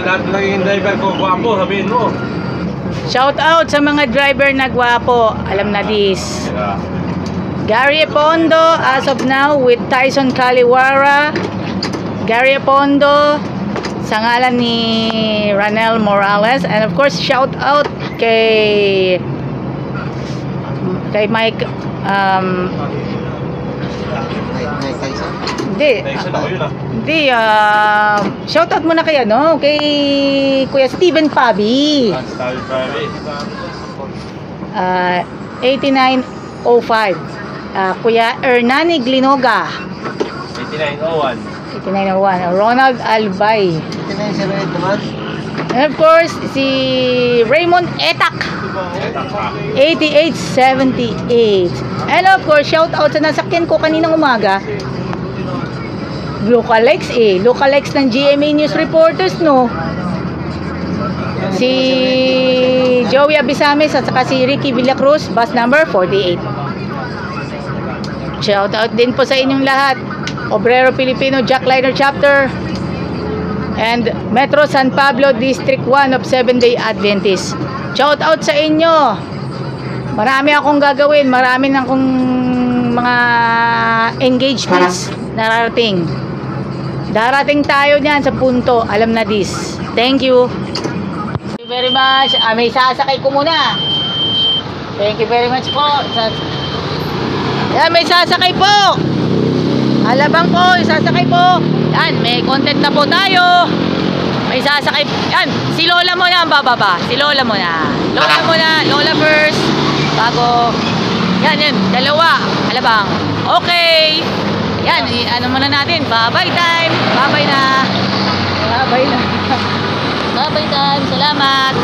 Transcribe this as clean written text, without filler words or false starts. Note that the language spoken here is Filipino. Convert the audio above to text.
lahat ng naging driver ko, gwapo, sabihin mo. Shout out sa mga driver na gwapo. Alam na this. Gary Pondo as of now with Tyson Caliwara. Gary Pondo sa ngalan ni Ranel Morales, and of course shout out kay Mike hindi shout out muna kay kay Kuya Steven Pabi. 8905 Kuya Hernani Glinoga 8901 Ronald Albay 8978 naman. and of course si Raymond Etak 8878 and of course shout out sa nasakyan ko kaninang umaga, lookalikes lookalikes ng GMA News Reporters, no, si Joey Abisames at saka si Ricky Villacruz, bus number 48. Shout out din po sa inyong lahat, Obrero Filipino Jackliner Chapter and Metro San Pablo District 1 of 7-day Adventist. Shout out sa inyo. Marami akong gagawin, marami na akong mga engagements nararating. Darating tayo niyan sa punto, alam na this. Thank you. Thank you very much. May sasakay ko muna. Thank you very much po. Yan, may sasakay po. Alabang po, sasakay po. Yan, may content na po tayo. May sasakay. Yan, si Lola mo na ang bababa. Si Lola mo na. Lola mo na, Lola first. Bago. Yan, dalawa. Alabang. Okay. Yan, ano muna natin. Bye-bye time. Bye-bye na. Bye-bye na. Bye-bye time. Salamat.